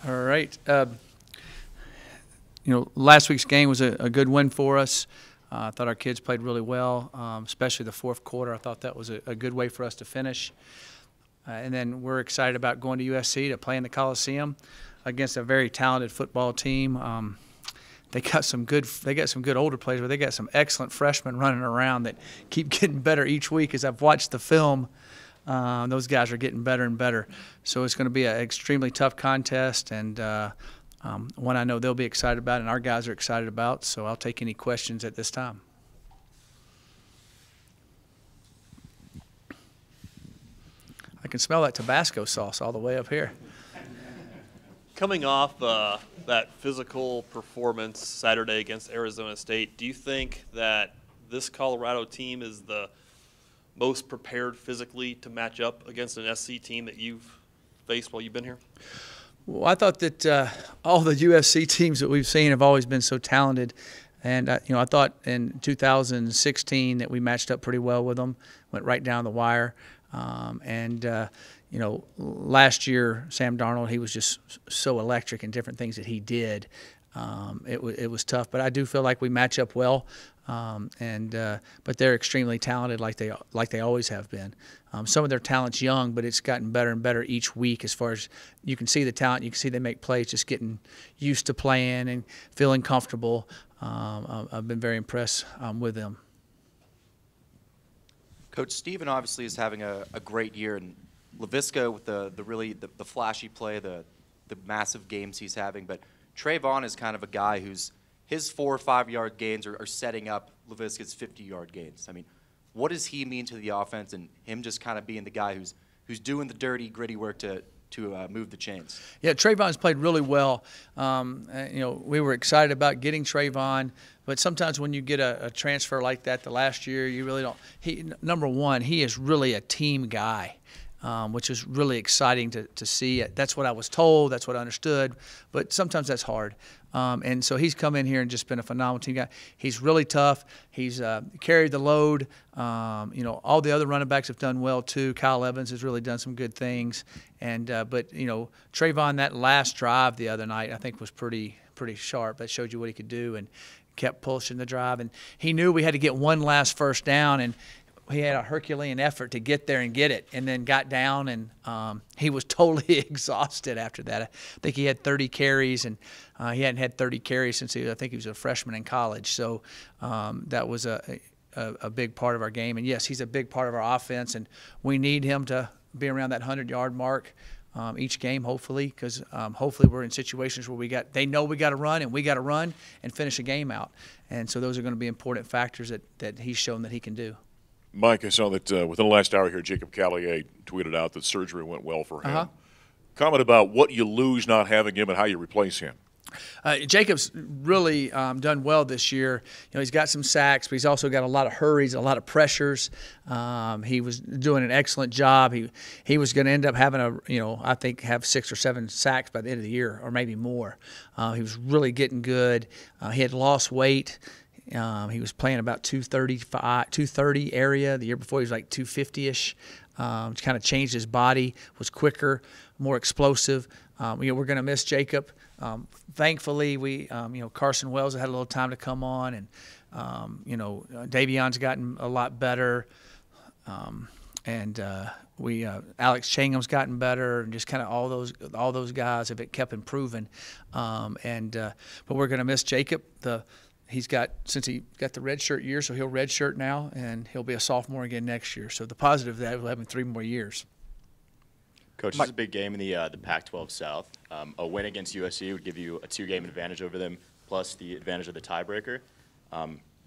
All right. Last week's game was a good win for us. I thought our kids played really well, especially the fourth quarter. I thought that was a good way for us to finish. And then we're excited about going to USC to play in the Coliseum against a very talented football team. They got some good older players, but they got some excellent freshmen running around that keep getting better each week. As I've watched the film, those guys are getting better and better. So it's going to be an extremely tough contest, and one I know they'll be excited about and our guys are excited about. So I'll take any questions at this time. I can smell that Tabasco sauce all the way up here. Coming off that physical performance Saturday against Arizona State, do you think that this Colorado team is the most prepared physically to match up against an SC team that you've faced while you've been here? Well, I thought that all the USC teams that we've seen have always been so talented. And, I thought in 2016 that we matched up pretty well with them, went right down the wire. Last year, Sam Darnold, he was just so electric in different things that he did. It was tough, but I do feel like we match up well. But they're extremely talented, like they always have been. Some of their talent's young, but it's gotten better and better each week. As far as you can see the talent, you can see they make plays, just getting used to playing and feeling comfortable. I've been very impressed with them. Coach, Steven obviously is having a great year, and LaVisca with the flashy play, the massive games he's having. But Trayvon is kind of a guy who's his 4 or 5 yard gains are setting up LaVisca's 50-yard gains. I mean, what does he mean to the offense, and him just kind of being the guy who's doing the dirty, gritty work to move the chains? Yeah, Trayvon's played really well. We were excited about getting Trayvon, but sometimes when you get a transfer like that the last year, you really don't. Number one, he is really a team guy. Which is really exciting to see. That's what I was told. That's what I understood. But sometimes that's hard. And so he's come in here and just been a phenomenal team guy. He's really tough. He's carried the load. All the other running backs have done well too. Kyle Evans has really done some good things. But Trayvon, that last drive the other night, I think was pretty sharp. That showed you what he could do and kept pushing the drive. And he knew we had to get one last first down, and he had a Herculean effort to get there and get it, and then got down, and he was totally exhausted after that. I think he had 30 carries, and he hadn't had 30 carries since I think he was a freshman in college. So that was a big part of our game. And, yes, he's a big part of our offense, and we need him to be around that 100-yard mark each game, hopefully, because hopefully we're in situations where they know we got to run, and we got to run and finish a game out. And so those are going to be important factors that he's shown that he can do. Mike, I saw that within the last hour here, Jacob Callier tweeted out that surgery went well for him. Comment about what you lose not having him and how you replace him. Jacob's really done well this year. He's got some sacks, but he's also got a lot of hurries, a lot of pressures. He was doing an excellent job. He was going to end up having I think have 6 or 7 sacks by the end of the year, or maybe more. He was really getting good. He had lost weight. He was playing about 230 area. The year before he was like 250-ish. Kind of changed his body, was quicker, more explosive. We're going to miss Jacob. Thankfully, Carson Wells had a little time to come on, and Davion's gotten a lot better, and Alex Changham's gotten better, and just kind of all those guys have kept improving. But we're going to miss Jacob. Since he got the redshirt year, so he'll redshirt now, and he'll be a sophomore again next year. So the positive of that, we'll have him 3 more years. Coach, this is a big game in the Pac-12 South. A win against USC would give you a 2-game advantage over them, plus the advantage of the tiebreaker.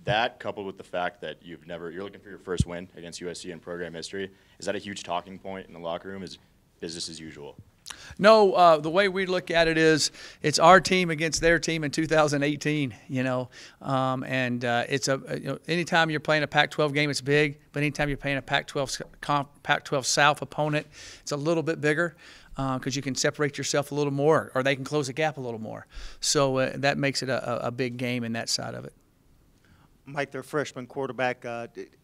That, coupled with the fact that you're looking for your first win against USC in program history, is that a huge talking point in the locker room? Is business as usual? No, the way we look at it is it's our team against their team in 2018, it's anytime you're playing a Pac-12 game, it's big, but anytime you're playing a Pac-12 South opponent, it's a little bit bigger because you can separate yourself a little more, or they can close the gap a little more. So that makes it a big game in that side of it. Mike, their freshman quarterback,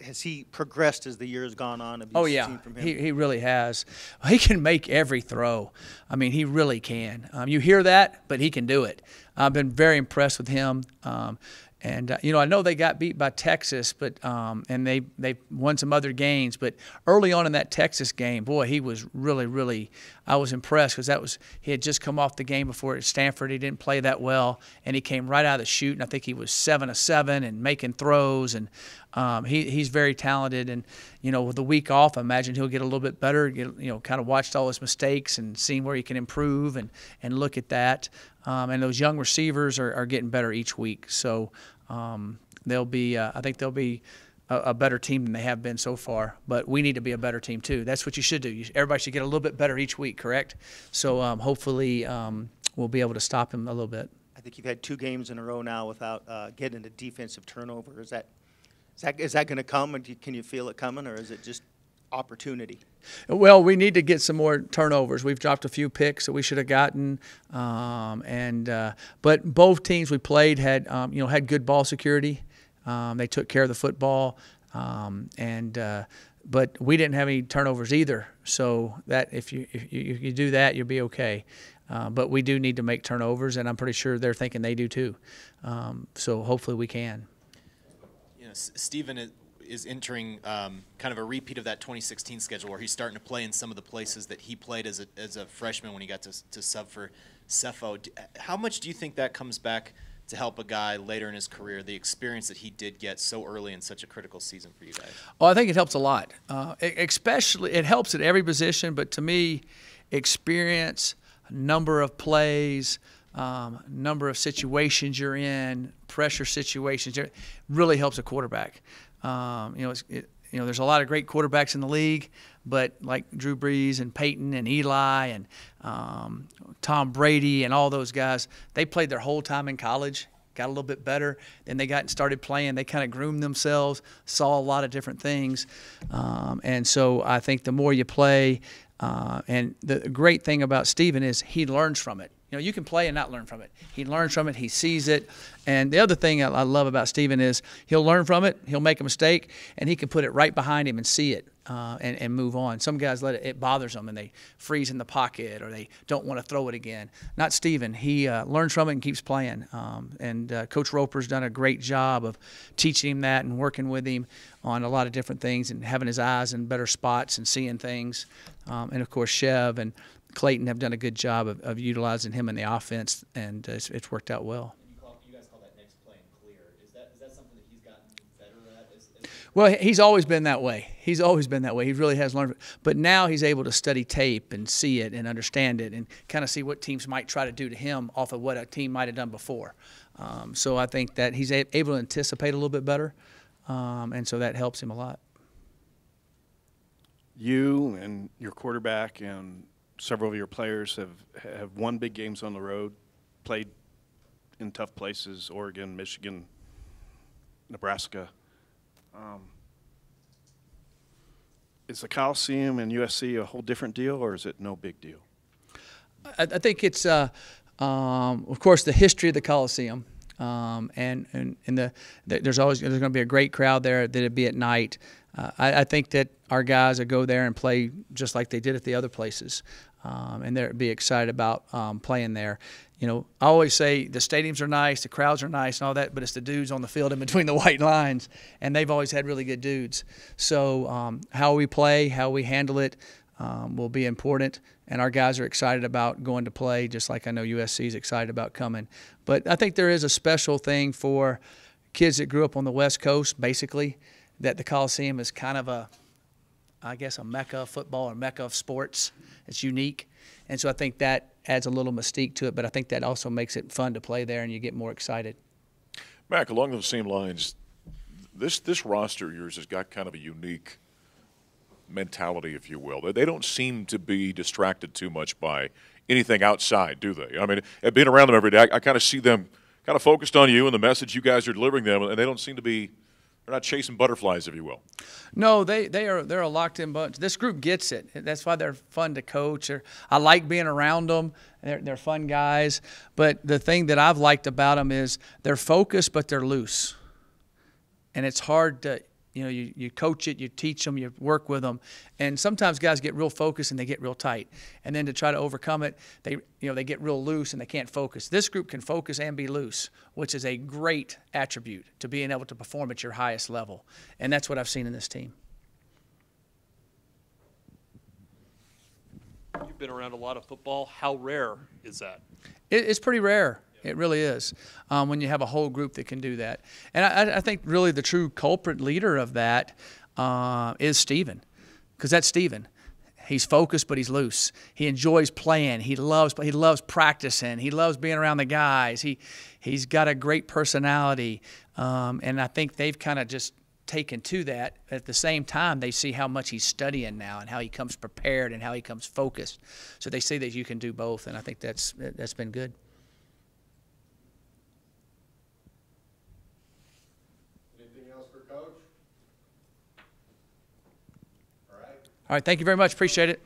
has he progressed as the year has gone on? Have you Oh, yeah. seen from him? He really has. He can make every throw. I mean, he really can. You hear that, but he can do it. I've been very impressed with him. I know they got beat by Texas, but and they won some other games. But early on in that Texas game, boy, he was really. I was impressed because he had just come off the game before at Stanford. He didn't play that well, and he came right out of the chute. And I think he was 7 of 7 and making throws. And he's very talented. And with the week off, I imagine he'll get a little bit better. Kind of watched all his mistakes and seen where he can improve and look at that. And those young receivers are getting better each week. So they'll be. I think they'll be a better team than they have been so far. But we need to be a better team too. That's what you should do. Everybody should get a little bit better each week, correct? So hopefully we'll be able to stop him a little bit. I think you've had 2 games in a row now without getting a defensive turnover. Is that going to come, and can you feel it coming, or is it just opportunity? Well, we need to get some more turnovers. We've dropped a few picks that we should have gotten, but both teams we played had had good ball security. They took care of the football, but we didn't have any turnovers either. So that if you do that, you'll be okay. But we do need to make turnovers, and I'm pretty sure they're thinking they do too. So hopefully we can. Stephen is entering kind of a repeat of that 2016 schedule where he's starting to play in some of the places that he played as a freshman when he got to sub for Cepho. How much do you think that comes back to help a guy later in his career, the experience that he did get so early in such a critical season for you guys? Well, I think it helps a lot. Especially, it helps at every position, but to me, experience, number of plays, number of situations you're in, pressure situations, it really helps a quarterback. There's a lot of great quarterbacks in the league, but like Drew Brees and Peyton and Eli and Tom Brady and all those guys, they played their whole time in college, got a little bit better. Then they got and started playing. They kind of groomed themselves, saw a lot of different things. And so I think the more you play, and the great thing about Stephen is he learns from it. You can play and not learn from it. He learns from it. He sees it. And the other thing I love about Stephen is he'll learn from it. He'll make a mistake, and he can put it right behind him and see it and move on. Some guys it bothers them, and they freeze in the pocket or they don't want to throw it again. Not Stephen. He learns from it and keeps playing. Coach Roper's done a great job of teaching him that and working with him on a lot of different things and having his eyes in better spots and seeing things. And, of course, Chev and Clayton have done a good job of utilizing him in the offense, and it's worked out well. You guys call that next play and clear. Is that something that he's gotten better at? Well, he's always been that way. He's always been that way. He really has learned. But now he's able to study tape and see it and understand it and kind of see what teams might try to do to him off of what a team might have done before. So I think that he's able to anticipate a little bit better, and so that helps him a lot. You and your quarterback and several of your players have won big games on the road, played in tough places, Oregon, Michigan, Nebraska. Is the Coliseum and USC a whole different deal, or is it no big deal? I think it's, of course, the history of the Coliseum, there's going to be a great crowd there. That it'd be at night. I think that our guys will go there and play just like they did at the other places. And they'd be excited about playing there. I always say the stadiums are nice, the crowds are nice and all that, but it's the dudes on the field in between the white lines, and they've always had really good dudes. So how we play, how we handle it will be important, and our guys are excited about going to play, just like I know USC is excited about coming. But I think there is a special thing for kids that grew up on the West Coast, basically, that the Coliseum is kind of a mecca of football or mecca of sports. It's unique. And so I think that adds a little mystique to it, but I think that also makes it fun to play there and you get more excited. Mac, along those same lines, this roster of yours has got kind of a unique mentality, if you will. They don't seem to be distracted too much by anything outside, do they? I mean, being around them every day, I kind of see them kind of focused on you and the message you guys are delivering them, and they don't seem to be – they're not chasing butterflies, if you will. No, they're a locked-in bunch. This group gets it. That's why they're fun to coach. I like being around them. They're fun guys. But the thing that I've liked about them is they're focused, but they're loose. and it's hard to, you coach it, you teach them, you work with them, and sometimes guys get real focused and they get real tight, and then to try to overcome it, they get real loose and they can't focus. This group can focus and be loose, which is a great attribute to being able to perform at your highest level, and that's what I've seen in this team. You've been around a lot of football. How rare is that? It's pretty rare. It really is, when you have a whole group that can do that. And I think really the true culprit leader of that is Steven, because that's Steven. He's focused, but he's loose. He enjoys playing. He loves practicing. He loves being around the guys. He's got a great personality, and I think they've kind of just taken to that. At the same time, they see how much he's studying now and how he comes prepared and how he comes focused. So they see that you can do both, and I think that's been good. All right, thank you very much. Appreciate it.